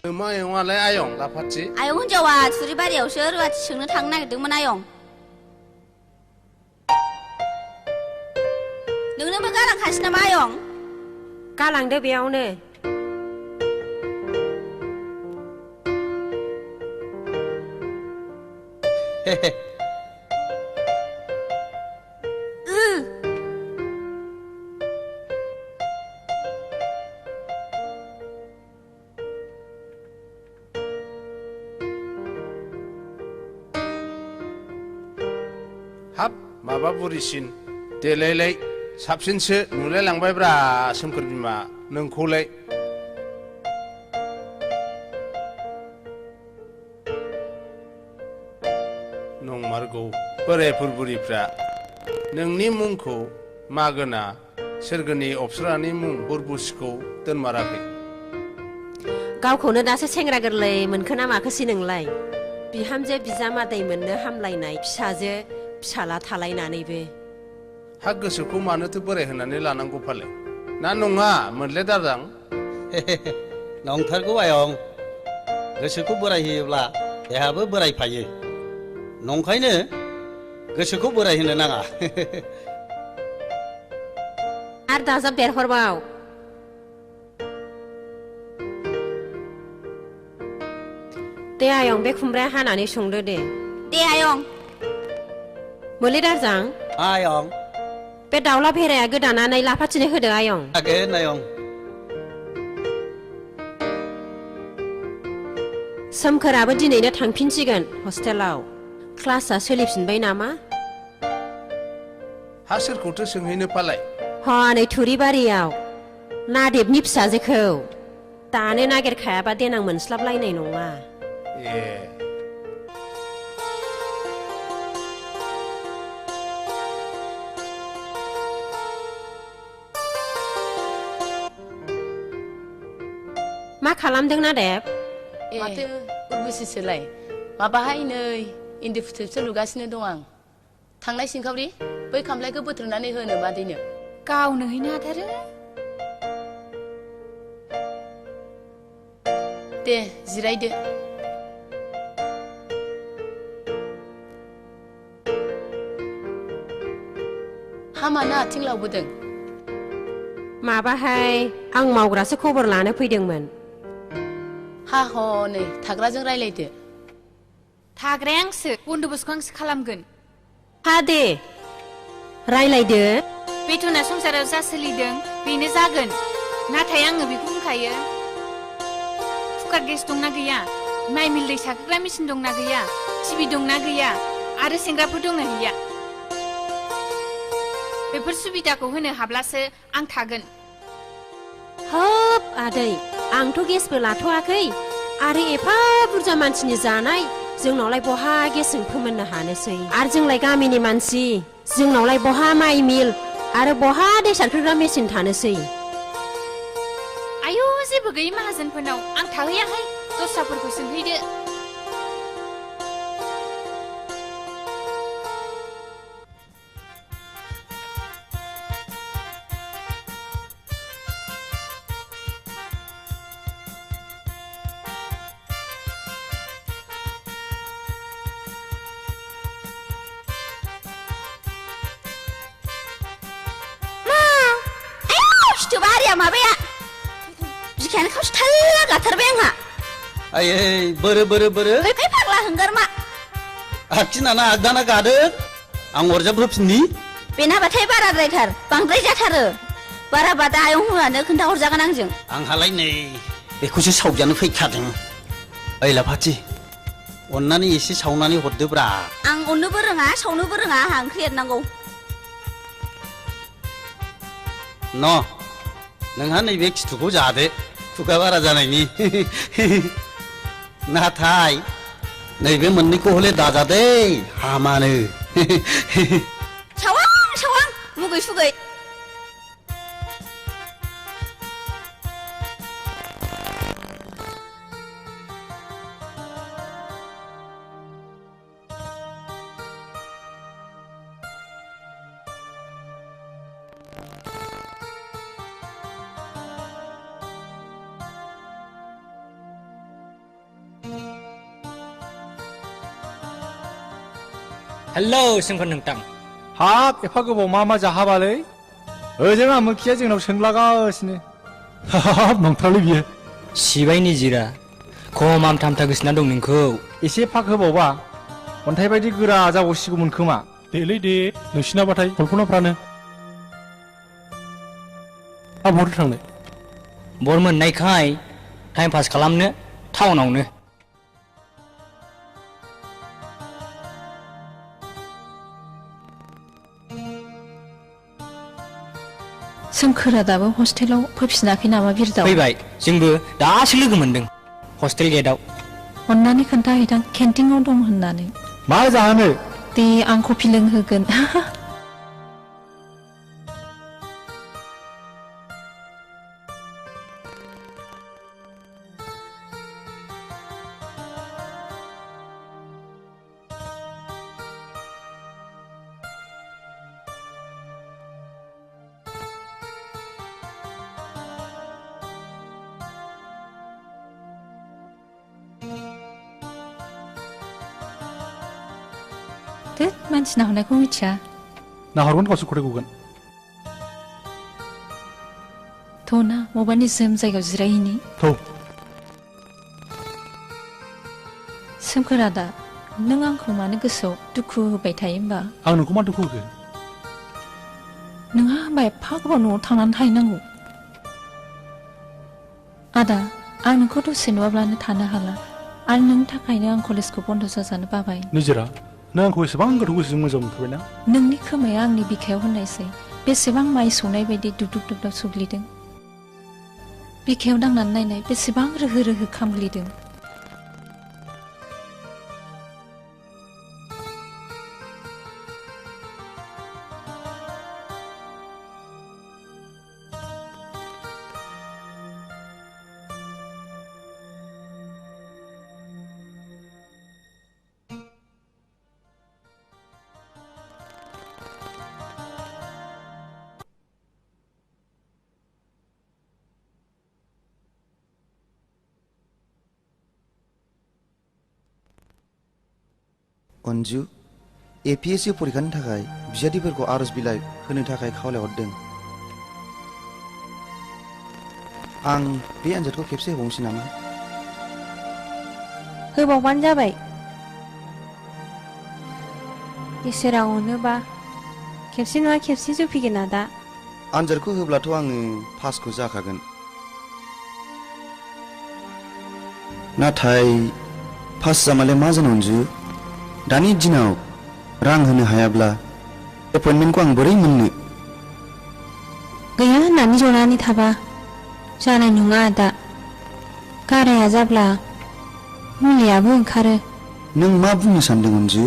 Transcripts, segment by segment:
मायंआलाय आयं लाफाथि आयं हिनजावा थुरिबारियावसो रुवाथि सोंनो थांनो नागिरदोंमोन आयं नोंनोबो गालांखासै नामा आयं गालांदो बेयावनो हाब माबा बुरिसिन देलायलाय साबसिनसो नुलायलांबायब्रा सोमखोर बिमा नोंखौलाय नंमारगौ बोरायफोर बुरिफ्रा नोंनि मुंखौ मागोना सोरगोनि अप्सरानि मुं बुरबुसिखौ दोनमाराखै गावखौनो दासो सेंग्रा गोरलै मोनखो ना माखोसै नोंलाय बिहामजो बिजामादै मोननो हामलायनाय फिसाजो फिसाला थालायनानैबो हा गोसोखौ मानोथो बोराय होनानै लानांगौ फाले ना नङा मोनले दादां नंथारगौ आयं गोसोखौ बोराय होयोब्ला देहाबो बोरायफायो नंखायनो गोसोखौ बोराय होनो नाङा आरो दाजाब देरहरबाव दे आयं बे खुमब्राया हानानै संदो दे आयं मोले दारजां आयं बे दाउला भेराया गोदानानै लाफाथिनो होदो आयं हागोन आयं सोमखोराबो दिनैनो थांफिनसिगोन हस्टेलाव क्लासआ सोलिफिनबाय नामा हा सोरखौथो सोंहैनो फालाय हनै थुरिबारियाव नादेबनि फिसाजोखौ दानो नागिरखायाबा देनां मोनस्लाबलायनाय नङा ए मा खालामदों नादेब माथो उर्बुसिसोलाय माबाहाय नै इन्दि फुथुबसो लुगासिनो दं आं थांनाय सिंखावरि बै खामफ्लायखौ बोथ्रोदनानै होनो बादैनो गावनो हैनो हाथारो दे जिरायदो हामानो आथिं लावबोदों माबाहाय आं मावग्रासो खबर लानो फैदोंमोन हा हनै थाग्राजों रायलायदो थाग्राया आंसो बन्दोबस्तखौ आंसो खालामगोन हा दे रायलायदो बेथना संसाराव जा सोलिदों बेनो जागोन नाथाय आङो बेखौ बुंखायो कुकार गेस दंना गैया माइ मिल दै साखोग्रा मेसिन दंना गैया टिभि दंना गैया आरो सेंग्राफोर दंना गैया बेफोर सुबिदाखौ होनो हाब्लासो आं थागोन हाब आदै आंथ' गेसबो लाथ'वाखै आरो एफा बुरजा मानसिनि जानाय जोंनावलाय बहा गेसजों फोमोननो हानोसै आरो जोंलाय गामिनि मानसि जोंनावलाय बहा माइ मिल आरो बहा दै सारखोग्रा मेसिन थानोसै आयौ जेबो गैयै माहाजोनफोरनाव आं थाहैयाहाय दस्राफोरखौ सोंहैदो माबाया बिखायानो खावसे थाल्ला गाथारबाय आंहा आयै बोरो बोरो बोरो फै फाग्ला हंगार मा आखिनाना आगदाना गादो आं अरजाब होफिननि बेनाबाथाय बाराद्रायथार बांद्राय जाथारो बाराबा दा आयं हुआनो खोन्थाहरजागोन आंजों आंहालाय नै बेखौसो सावजानो फैखादों ओइ लाफाथि अन्नानै एसे सावनानै हरदोब्रा आं अननोबो रोङा सावनोबो रोङा आंहा ओंख्रि एरनांगौ न नोंहा नैबे खिथुखौ जादो खुगा बारा जानायनि नाथाय नैबे मोननैखौ हले दाजादे हामानो सावां सावां मुगै सुगै हेलौ सोमखोर नोंथां हाब एफा गोबाव मा जाहाबालै ओजों आमोखिया जोंनाव सोंलागासिनो हाब नंथारलै बियो सिबाय निजिरा खमाम थामथा गोसोना दं नोंखौ एसे फाक होबावबा अन्थाइ बायदि गोरा जाबावसिगौमोन खोमा देलै दे नोंसिनाबाथाय कल्पनाफ्रानो आं बहाथो थांनो बर मोननायखाय टाइम पास खालामनो टाउनावनो सोमखोरा दाबो हस्टेलाव फैफिनाखै नामा बिरदाव फैबाय जोंबो दासो लोगो मोनदों हस्टेल गेटआव अन्नानै खोन्थाहैदां केन्टिंआव दं होननानै मा जानो दे आं कफि लोंहोगोन मानसि नाहरनायखौ मिथिया नाहरगोन गावसो खदै गगोन थ'ना मबा निजोम जायगायाव जिरायहैनि थ' सोमखोरा दा नों आंखौ मानो गोसोआव दुखु होबाय थायो होमबा आं नोंखौ मा दुखु होखो नोंहा होमबा एफा गोबाव न'आव थांनानै थाहैनांगौ आदा आं नोंखौ दसे नुवाब्लानो थानो हाला आरो नोंनि थाखायनो आं कलेजखौ बन्द' जाजानो बाबाय निजिरा नों आंखौ एसेबां गोथौ गोसोजों मोजां मोनथारबायना नोंनि खोमाया आंनि बिखायाव होननायसै बेसेबां माइ सौनाय बायदि दुबदुब दुबदाब सुग्लिदों बिखायाव दांनानै नायनाय बेसेबां रोहो रोहो खामग्लिदों अन्जु APSC परिखानि थाखाय बिजाथिफोरखौ आरज बिलाइ होनो थाखाय खावलायहरदों आं बे आनजादखौ खेबसे होबावनोसै नामा होबावबानो जाबाय इसोरा अनोबा खेबसे नङा खेबसे जफैगोन आदा आनजादखौ होब्लाथ' आङो पासखौ जाखागोन नाथाय पास जामालाय मा जानो अन्जु दानि दिनाव रां होनो हायाब्ला एपइन्टमेन्टखौ आं बोरै मोननो गैया होननानै जनानै थाबा जानाय नङा आदा गाराया जाब्ला मुलियाबो ओंखारो नों मा बुंनो सानदों अन्जु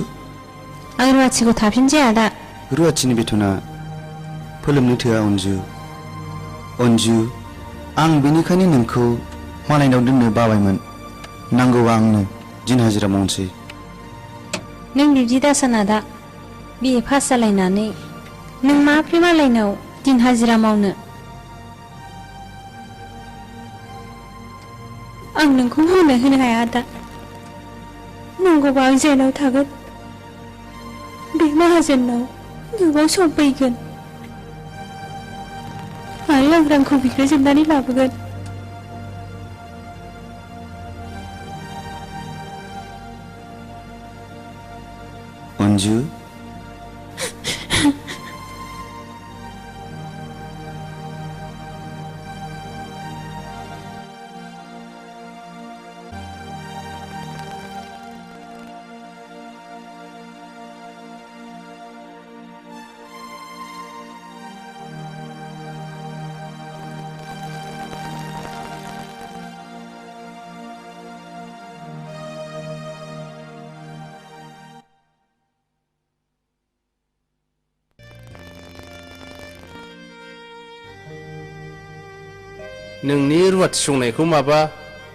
आं रुवाथिखौ थाफिनसै आदा रुवाथिनि बेथना फोलोमनो थोआ अन्जु आं बेनिखायनो नोंखौ मालायनाव दोननो बाबायमोन नांगौबा आंनो दिन हाजिरा मावनोसै नों बिदि दासान आदा BA पास जालायनानै नों माब्रै मालायनाव दिन हाजिरा मावनो आं नोंखौ मावनो होनो हाया आदा नांगौबा आं जेलाव थागोन बे माहाजोननाव गोबाव सम फैगोन आरो आं रांखौ बिग्रायजोबनानै लाबोगोन अन्जु नोंनि रुवाथि संनायखौ माबा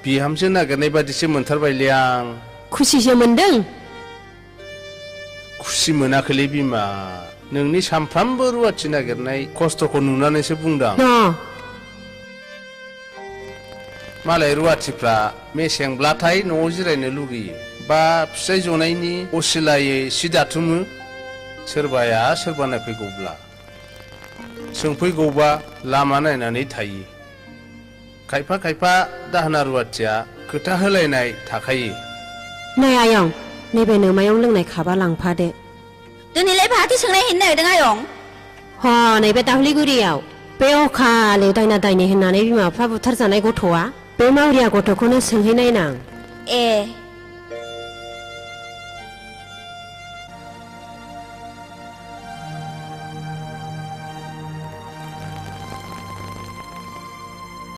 बिहामजो नागिरनाय बादिसो मोनथारबायलै आं खुसिसो मोनदों खुसि मोनाखैलै बिमा नोंनि सानफ्रामबो रुवाथि नागिरनाय खस्थ'खौ नुनानैसो बुंदां मालाय रुवाथिफ्रा मेसेंब्लाथाय न'आव जिरायनो लुगैयो बा फिसाय जनायनि असिलायै सि दाथुमो सोरबाया सोरबा नायफैगौब्ला सोंफैगौबा लामा नायनानै थायो खायफा खायफा दाहोना रुवाथिया खोथा होलायनाय थाखायो नै आयं नैबे नोमायाव लोंनाय खाबा लांफादो दिनैलाय बहाथो सोंनाय हैनो नागिरदों आयं ह नैबे दाउलिगुरियाव बे अखाले दायना दायनि होननानै बिमा बिफा बुथारजानाय गथ'आ बे मावरिया गथ'खौनो सोंहैनाय नां ए